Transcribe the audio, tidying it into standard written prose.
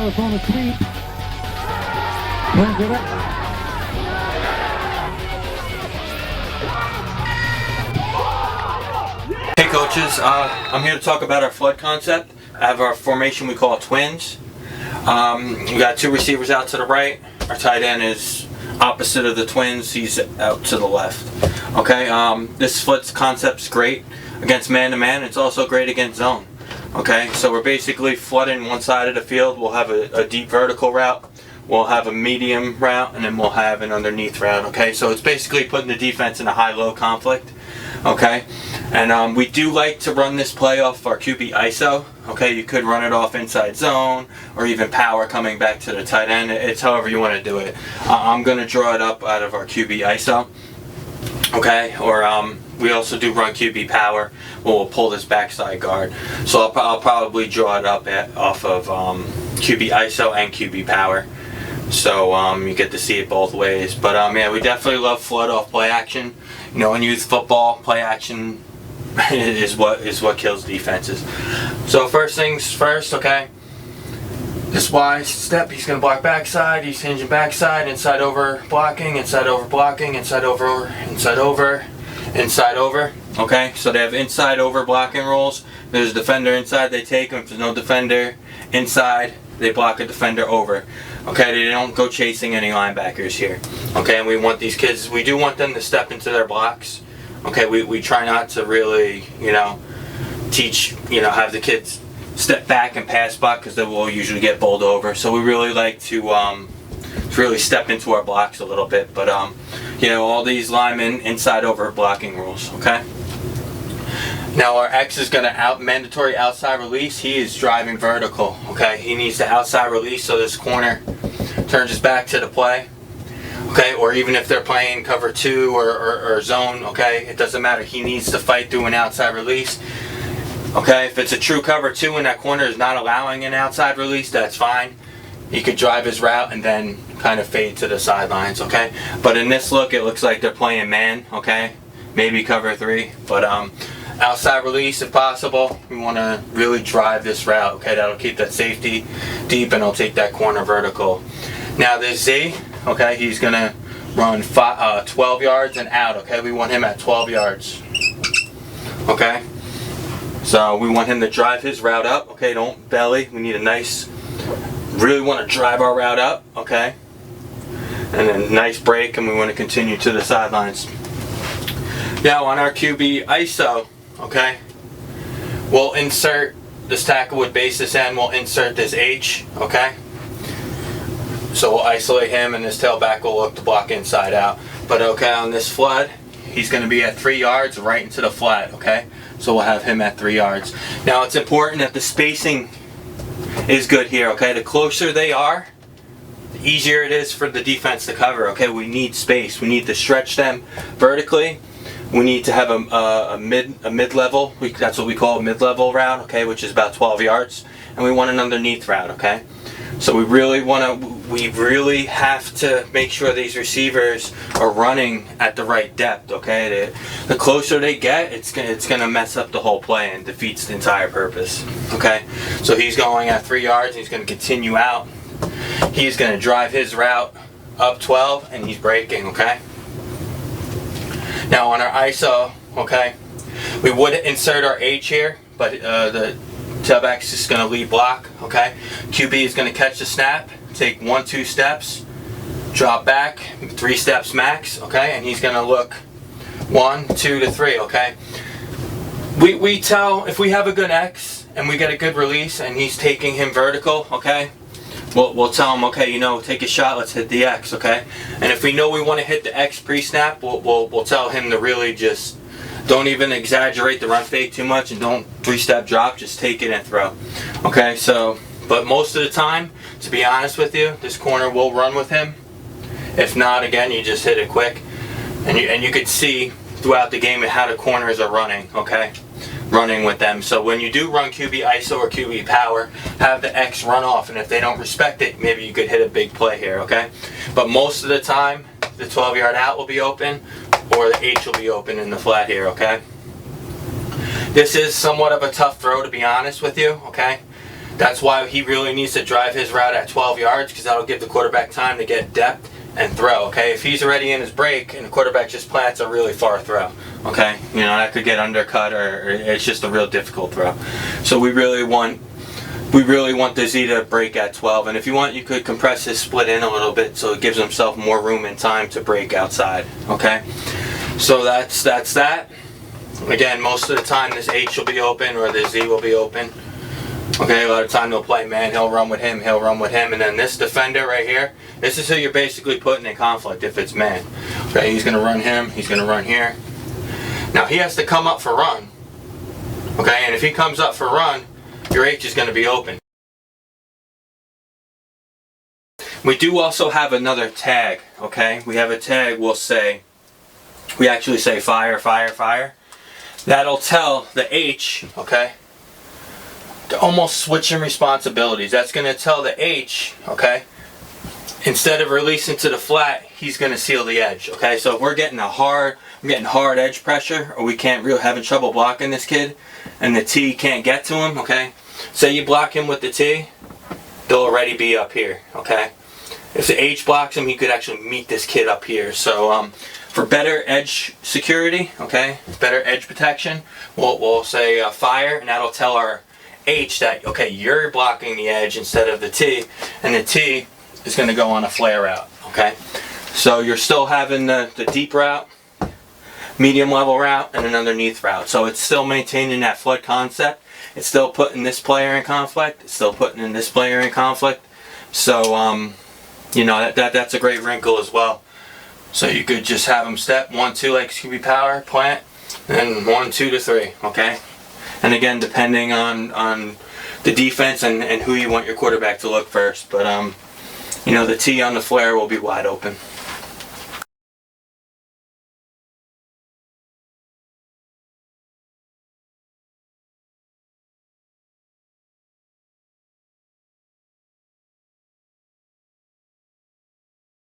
it's on a sweep. Turns it up. Hey coaches, I'm here to talk about our flood concept. I have our formation we call twins. We got two receivers out to the right. Our tight end is opposite of the twins. He's out to the left. Okay, this flood concept's great against man-to-man. It's also great against zone. Okay, so we're basically flooding one side of the field. We'll have a deep vertical route. We'll have a medium route, and then we'll have an underneath route. Okay, so it's basically putting the defense in a high-low conflict. Okay, and we do like to run this play off our QB ISO. Okay, you could run it off inside zone or even power coming back to the tight end. It's however you want to do it. I'm going to draw it up out of our QB ISO. Okay, or we also do run QB power. We'll pull this backside guard. So I'll probably draw it up off of QB ISO and QB power. So you get to see it both ways. But yeah, we definitely love flood off play action. You know, in youth football, play action is what kills defenses. So first things first, okay. This Y step, he's going to block backside, he's hinging backside, inside over blocking, inside over blocking, inside over, inside over, inside over. Okay, so they have inside over blocking rules. There's a defender inside, they take him. If there's no defender inside, they block a defender over. Okay, they don't go chasing any linebackers here. Okay, and we want these kids, we do want them to step into their blocks. Okay, we try not to really, you know, teach, you know, have the kids step back and pass block because they will usually get bowled over. So we really like to really step into our blocks a little bit. But, you know, all these linemen inside over blocking rules, okay? Now our X is going to mandatory outside release. He is driving vertical, okay? He needs the outside release so this corner turns his back to the play, okay? Or even if they're playing cover 2 or zone, okay? It doesn't matter. He needs to fight through an outside release, okay? If it's a true cover 2 and that corner is not allowing an outside release, that's fine. He could drive his route and then kind of fade to the sidelines, okay? But in this look, it looks like they're playing man, okay? Maybe cover 3, but outside release if possible. We want to really drive this route, okay? That'll keep that safety deep and it'll take that corner vertical. Now this Z, okay, he's going to run 12 yards and out, okay? We want him at 12 yards, okay? So we want him to drive his route up, okay? Don't belly. We need a nice, really want to drive our route up, okay? And then nice break, and we want to continue to the sidelines. Now on our QB ISO, okay, we'll insert this tackle with base this end, we'll insert this H, okay? So we'll isolate him and this tailback will look to block inside out. But okay, on this flood, he's going to be at 3 yards right into the flat, okay? So we'll have him at 3 yards. Now it's important that the spacing is good here, okay? The closer they are, the easier it is for the defense to cover, okay? We need space. We need to stretch them vertically. We need to have a mid-level, that's what we call a mid-level route, okay, which is about 12 yards. And we want an underneath route, okay? So we really have to make sure these receivers are running at the right depth, okay? The closer they get, it's gonna mess up the whole play and defeats the entire purpose, okay? So he's going at 3 yards, he's gonna continue out. He's gonna drive his route up 12 and he's breaking, okay? Now on our ISO, okay, we would insert our H here, but the tailback is just going to lead block, okay? QB is going to catch the snap, take 1-2 steps, drop back, 3 steps max, okay? And he's going to look 1, 2 to 3, okay? We tell, if we have a good X and we get a good release and he's taking him vertical, okay? We'll tell him, okay, you know, take a shot, let's hit the X, okay? And if we know we want to hit the X pre-snap, we'll tell him to really just don't even exaggerate the run fake too much and don't 3-step drop, just take it and throw. Okay, so, but most of the time, to be honest with you, this corner will run with him. If not, again, you just hit it quick. And you could see throughout the game how the corners are running, okay? Running with them. So when you do run QB ISO or QB power, have the X run off, and if they don't respect it, maybe you could hit a big play here, okay? But most of the time, the 12-yard out will be open, or the H will be open in the flat here, okay? This is somewhat of a tough throw, to be honest with you, okay? That's why he really needs to drive his route at 12 yards, because that'll give the quarterback time to get depth and throw. Okay, if he's already in his break and the quarterback just plants a really far throw, okay, you know, that could get undercut, or it's just a real difficult throw. So we really want the Z to break at 12, and if you want, you could compress his split in a little bit so it gives himself more room and time to break outside. Okay, so that's that. Again, most of the time this H will be open or the Z will be open. Okay, a lot of time they'll play man, he'll run with him, and then this defender right here, this is who you're basically putting in conflict if it's man. Okay, he's gonna run him, he's gonna run here. Now he has to come up for run. Okay, and if he comes up for run, your H is gonna be open. We do also have another tag, okay? We have a tag, we actually say fire, fire, fire. That'll tell the H, okay, to almost switching responsibilities. That's going to tell the H, okay, instead of releasing to the flat, he's going to seal the edge. Okay, so if we're getting hard edge pressure, or we can't really having trouble blocking this kid, and the T can't get to him. Okay, say you block him with the T, they'll already be up here. Okay, if the H blocks him, he could actually meet this kid up here. So for better edge security, okay, better edge protection, we'll say fire, and that'll tell our H that, okay, you're blocking the edge instead of the T, and the T is going to go on a flare route. Okay, so you're still having the deep route, medium level route, and an underneath route. So it's still maintaining that flood concept. It's still putting this player in conflict. It's still putting in this player in conflict. So you know, that's a great wrinkle as well. So you could just have them step 1, 2 like QB power, plant, and 1, 2 to 3. Okay. And again, depending on the defense and who you want your quarterback to look first. But, you know, the T on the flare will be wide open.